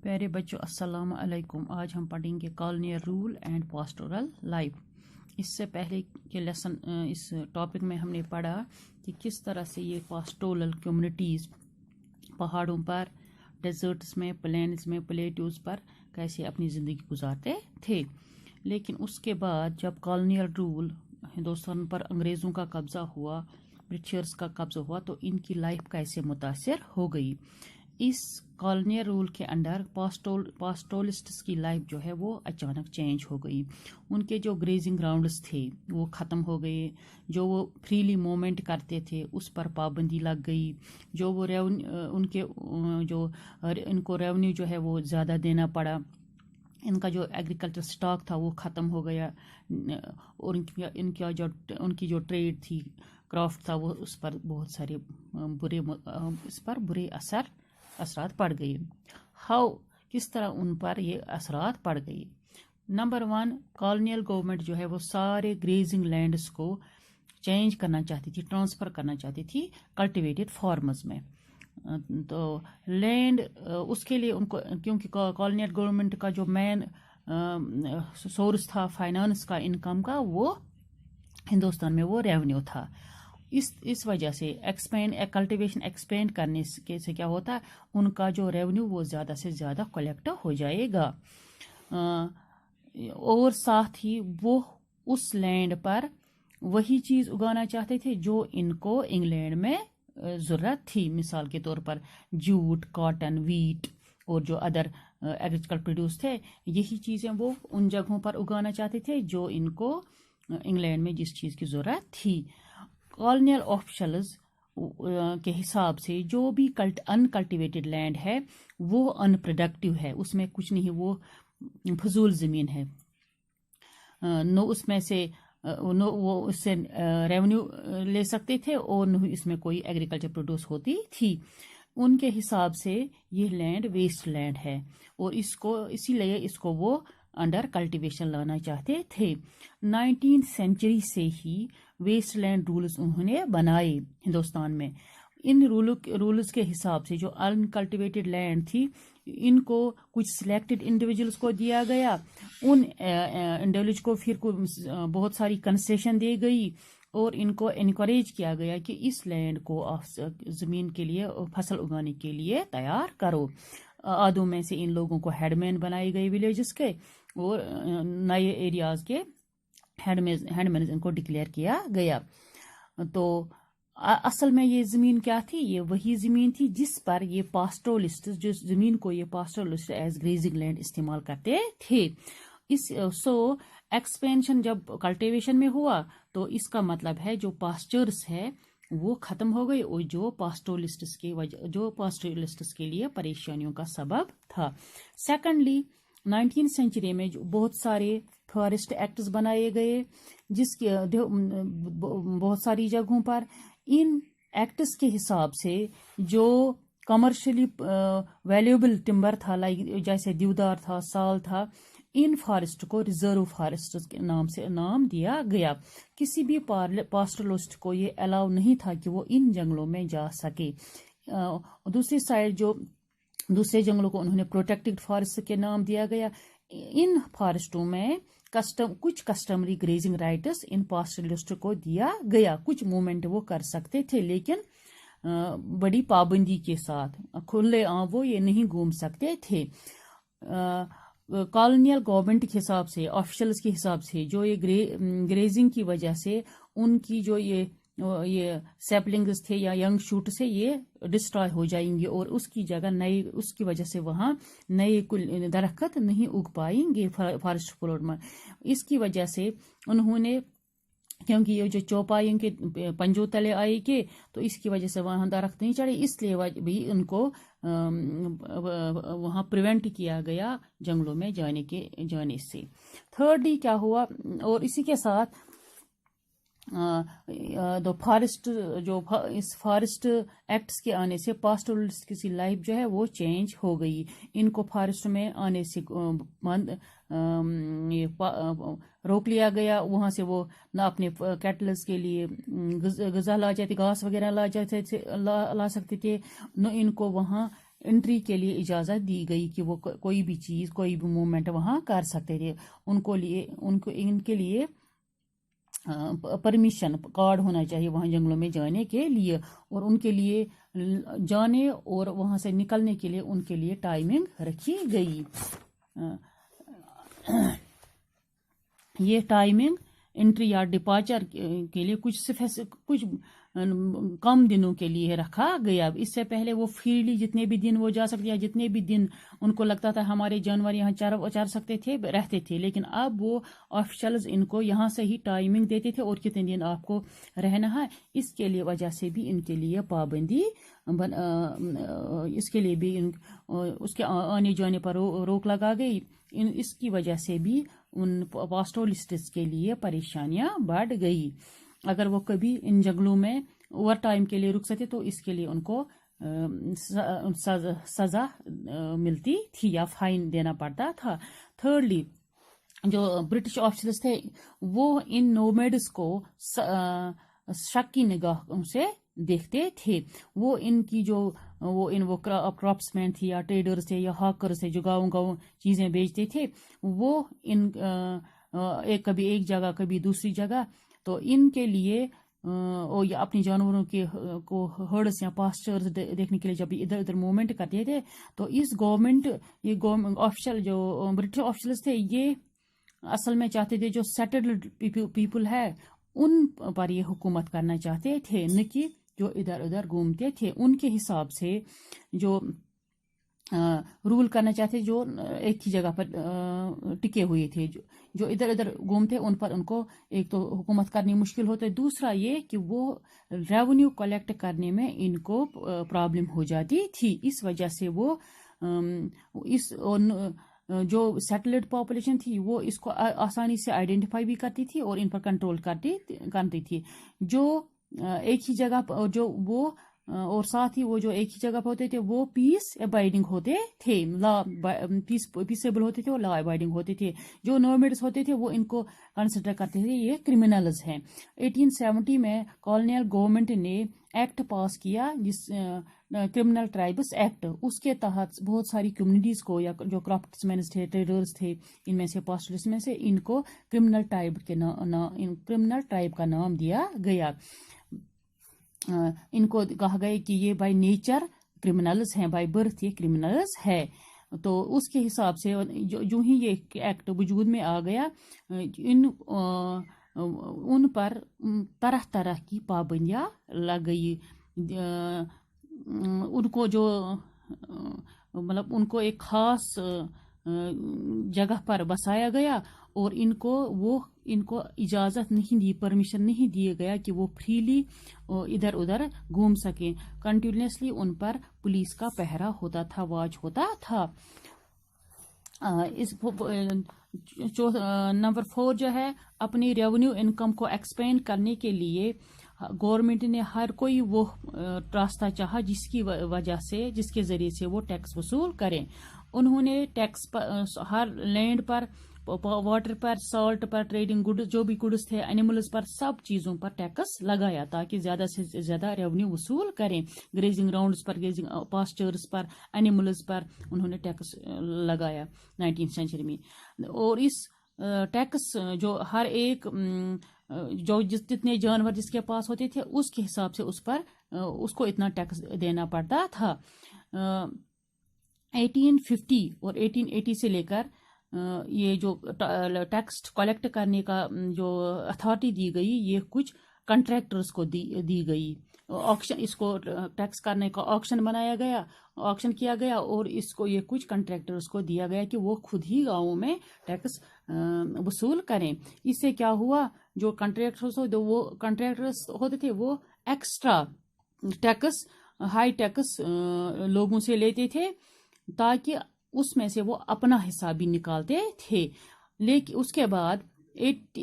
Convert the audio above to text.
प्यारे बच्चों अस्सलाम अलैकुम। आज हम पढ़ेंगे colonial rule and pastoral life. इससे पहले के लेसन इस टॉपिक में हमने पढ़ा कि किस तरह से ये पास्टोरल कम्युनिटीज़ पहाड़ों पर, डेजर्ट्स में, प्लेन्स में, प्लेट्यूज पर कैसे अपनी ज़िंदगी गुजारते थे। लेकिन उसके बाद जब कॉलोनियल रूल हिंदुस्तान पर अंग्रेज़ों का कब्ज़ा हुआ, ब्रिटिशर्स का कब्ज़ा हुआ, तो इनकी लाइफ कैसे मुतासर हो गई। इस कॉलोनियल रूल के अंडर पास्टोरलिस्ट्स की लाइफ जो है वो अचानक चेंज हो गई। उनके जो ग्रेजिंग ग्राउंड्स थे वो ख़त्म हो गए। जो वो फ्रीली मूवमेंट करते थे उस पर पाबंदी लग गई। जो वो उनके जो इनको रेवेन्यू जो है वो ज़्यादा देना पड़ा। इनका जो एग्रीकल्चर स्टॉक था वो ख़त्म हो गया और उनकी जो ट्रेड थी, क्राफ्ट था, वो उस पर बहुत सारे बुरे असरात पड़ गए। किस तरह उन पर ये असरात पड़ गई। नंबर 1, कॉलोनियल गवर्नमेंट जो है वो सारे ग्रेजिंग लैंड्स को चेंज करना चाहती थी, ट्रांसफ़र करना चाहती थी कल्टिवेटेड फार्मर्स में। तो लैंड उसके लिए उनको, क्योंकि कॉलोनियल गवर्नमेंट का जो मेन सोर्स था फाइनेंस का, इनकम का, वो हिंदुस्तान में वो रेवेन्यू था। इस वजह से कल्टीवेशन एक्सपेंड करने से क्या होता है, उनका जो रेवेन्यू वो ज़्यादा से ज़्यादा कलेक्ट हो जाएगा। और साथ ही वो उस लैंड पर वही चीज़ उगाना चाहते थे जो इनको इंग्लैंड में ज़रूरत थी। मिसाल के तौर पर जूट, कॉटन, वीट और जो अदर एग्रीकल्चर प्रोड्यूस थे, यही चीज़ें वो उन जगहों पर उगाना चाहते थे जो इनको इंग्लैंड में जिस चीज़ की ज़रूरत थी। कॉलोनियल ऑफिशल्स के हिसाब से जो भी अनकल्टिवेटेड लैंड है वो अनप्रोडक्टिव है, उसमें कुछ नहीं, वो फजूल ज़मीन है। नो उसमें से नो वो उससे रेवेन्यू ले सकते थे और न इसमें कोई एग्रीकल्चर प्रोड्यूस होती थी। उनके हिसाब से ये लैंड वेस्ट लैंड है और इसीलिए इसको वो अंडर कल्टीवेशन लाना चाहते थे। 19th सेंचुरी से ही वेस्ट लैंड रूल्स उन्होंने बनाए हिंदुस्तान में। इन रूल्स के हिसाब से जो अनकल्टिवेटेड लैंड थी, इनको कुछ सिलेक्टेड इंडिविजुअल्स को दिया गया। उन इंडिविजुअल्स को फिर बहुत सारी कंसेशन दी गई और इनको इनकरेज किया गया कि इस लैंड को ज़मीन के लिए, फसल उगाने के लिए तैयार करो। आदों में से इन लोगों को हेडमैन बनाए गए विलेजेस के, और नए एरियाज के हेडमैन इनको डिक्लेयर किया गया। तो असल में ये ज़मीन क्या थी, ये वही ज़मीन थी जिस पर ये पास्टोरलिस्ट, जो ज़मीन को ये पास्टोरलिस्ट एज ग्रेजिंग लैंड इस्तेमाल करते थे। एक्सपेंशन जब कल्टीवेशन में हुआ तो इसका मतलब है जो पास्चर्स है वो ख़त्म हो गई और जो पास्टोरलिस्ट्स के लिए परेशानियों का सबब था। सेकेंडली, 19th सेंचुरी में जो बहुत सारे फॉरेस्ट एक्ट्स बनाए गए, जिसके बहुत सारी जगहों पर इन एक्ट्स के हिसाब से जो कमर्शियली वैल्यूएबल टिम्बर था, लाइक जैसे देवदार था, साल था, इन फॉरेस्ट को रिजर्व फॉरेस्ट के नाम दिया गया। किसी भी पास्टोरलिस्ट को ये अलाउ नहीं था कि वो इन जंगलों में जा सके। दूसरी साइड जो दूसरे जंगलों को उन्होंने प्रोटेक्टेड फॉरेस्ट के नाम दिया गया। इन फॉरेस्टों में कुछ कस्टमरी ग्रेजिंग राइट्स इन पास्टोरलिस्ट को दिया गया। कुछ मूवमेंट वो कर सकते थे लेकिन बड़ी पाबंदी के साथ, खुले आम वो ये नहीं घूम सकते थे। कॉलोनियल गवर्नमेंट के हिसाब से, ऑफिशियल्स के हिसाब से, जो ये ग्रेजिंग की वजह से उनकी जो ये सैपलिंग्स थे या यंग शूट से ये डिस्ट्रॉय हो जाएंगे और उसकी जगह उसकी वजह से वहाँ नए दरख्त नहीं उग पाएंगे फॉरेस्ट फ्लोर में। इसकी वजह से उन्होंने, क्योंकि ये जो चौपाइयों के पंजों तले आए के, तो इसकी वजह से वहाँ दरख्त नहीं चढ़े, इसलिए भी उनको वहाँ प्रिवेंट किया गया जंगलों में जाने से। थर्डली क्या हुआ, और इसी के साथ इस फॉरेस्ट एक्ट्स के आने से पास्टोरलिस्ट की लाइफ जो है वो चेंज हो गई। इनको फॉरेस्ट में आने से रोक लिया गया। वहाँ से वो ना अपने कैटल्स के लिए गज़ा ला जाते, घास वगैरह ला सकते थे, न इनको वहाँ انٹری کے لیے اجازت دی گئی کہ وہ کوئی بھی چیز کوئی بھی موومنٹ وہاں کر سکتے تھے. ان کے لیے پرمیشن کارڈ ہونا چاہیے وہاں جنگلوں میں جانے کے لیے, اور ان کے لیے جانے اور وہاں سے نکلنے کے لیے ان کے لیے ٹائمنگ رکھی گئی. یہ ٹائمنگ انٹری یا ڈپارچر کے لیے کچھ کم دنوں کے لیے رکھا گیا. اس سے پہلے وہ فریلی جتنے بھی دن وہ جا سکتے یا جتنے بھی دن ان کو لگتا تھا ہمارے جانور یہاں چر سکتے تھے رہتے تھے, لیکن اب وہ آفیشلز ان کو یہاں سے ہی ٹائمنگ دیتے تھے اور کتنے دن آپ کو رہنا ہے. اس کے لیے وجہ سے بھی ان کے لیے پابندی اس کے لیے بھی اس کے آنے جانے پر روک لگا گئی. اس کی وجہ سے بھی ان پاسٹورلسٹس کے لیے پریشانیاں بڑھ گئی. اگر وہ کبھی ان جنگلوں میں اوور ٹائم کے لیے رک سکتے تو اس کے لیے ان کو سزا ملتی تھی یا فائن دینا پڑتا تھا. تھرڈلی, جو برٹش آفیسرز تھے وہ ان نومیڈس کو شک کی نگاہوں سے دیکھتے تھے. وہ ان کی وہ کراپس مین تھے یا ٹریڈرز تھے یا ہاکرز تھے جو گاؤں چیزیں بیچتے تھے, وہ ان کبھی ایک جگہ کبھی دوسری جگہ, تو ان کے لیے یا اپنی جانوروں کو ہرڈس یا پاسچرز دیکھنے کے لیے جب ادھر ادھر موومنٹ کرتے تھے تو اس گورنمنٹ آفیشل جو برٹش آفیسرز تھے یہ اصل میں چاہتے تھے جو سیٹلڈ پیپل ہے ان پر یہ حکومت کرنا چاہتے تھے, نہ کہ جو ادھر ادھر گھومتے تھے. ان کے حساب سے جو رول کرنا چاہتے جو ایک ہی جگہ پر ٹکے ہوئے تھے, جو ادھر ادھر گھومتے ان کو ایک تو حکومت کرنی مشکل ہوتا ہے, دوسرا یہ کہ وہ ریونیو کلیکٹ کرنے میں ان کو پرابلم ہو جاتی تھی. اس وجہ سے وہ جو سیٹلڈ پاپولیشن تھی وہ اس کو آسانی سے آئیڈینٹیفائی بھی کرتی تھی اور ان پر کنٹرول کرتی تھی. جو ایک ہی جگہ وہ اور ساتھ ہی وہ جو ایک ہی جگہ پہ ہوتے تھے وہ پیس ابائڈنگ ہوتے تھے, پیسیبل ہوتے تھے اور لا ابائڈنگ ہوتے تھے. جو نومیڈس ہوتے تھے وہ ان کو کنسیڈر کرتے تھے یہ کرمنلز ہیں. 1870 میں کالونیل گورنمنٹ نے ایکٹ پاس کیا جس کرمنل ٹرائبس ایکٹ. اس کے تحت بہت ساری کمیونٹیز کو یا جو کرافٹس مینز تھے ٹریڈرز تھے ان میں سے پاسٹرس میں سے ان کو کرمنل ٹرائب کا نام دیا گیا. ان کو کہا گیا کہ یہ بائی نیچر کرمنلز ہیں, بائی برتھ یہ کرمنلز ہے. تو اس کے حساب سے جو ہی یہ ایکٹ وجود میں آ گیا ان پر طرح طرح کی پابندیاں لگ گئی. ان کو ان کو ایک خاص جگہ پر بسایا گیا اور ان کو اجازت نہیں دی, پرمیشن نہیں دیا گیا کہ وہ فریلی ادھر ادھر گھوم سکیں. کنٹینیوسلی ان پر پولیس کا پہرا ہوتا تھا, واچ ہوتا تھا. نمبر 4 جو ہے اپنی ریونیو انکم کو ایکسپینڈ کرنے کے لیے گورنمنٹ نے ہر کوئی وہ راستہ چاہا جس کے ذریعے سے وہ ٹیکس وصول کریں. انہوں نے ٹیکس ہر لینڈ پر, واٹر پر, سالٹ پر, ٹریڈنگ گڈز جو بھی گڈز تھے, اینیملز پر, سب چیزوں پر ٹیکس لگایا تاکہ زیادہ سے زیادہ ریونیو وصول کریں. گریزنگ راؤنڈز پر, گریزنگ پاسچرز پر, اینیملز پر انہوں نے ٹیکس لگایا 19th سینچری میں. اور اس ٹیکس جو ہر ایک جو جتنے جانور جس کے پاس ہوتے تھے اس کے حساب سے اس کو اتنا ٹیکس دینا پڑتا تھا. 1850 اور 1880 سے لے کر یہ جو ٹیکس کلیکٹ کرنے کا جو اتھارٹی دی گئی یہ کچھ کنٹریکٹرز کو دی گئی. آکشن, اس کو ٹیکس کرنے کا آکشن کیا گیا اور اس کو یہ کچھ کنٹریکٹرز کو دیا گیا کہ وہ خود ہی گاؤں میں ٹیکس وصول کریں. اس سے کیا ہوا, جو کنٹریکٹرز ہوتے تھے وہ ایکسٹرا ٹیکس, ہائی ٹیکس لوگوں سے لیتے تھے تاکہ اس میں سے وہ اپنا حصہ بھی نکالتے تھے. لیکن اس کے بعد ٹھیک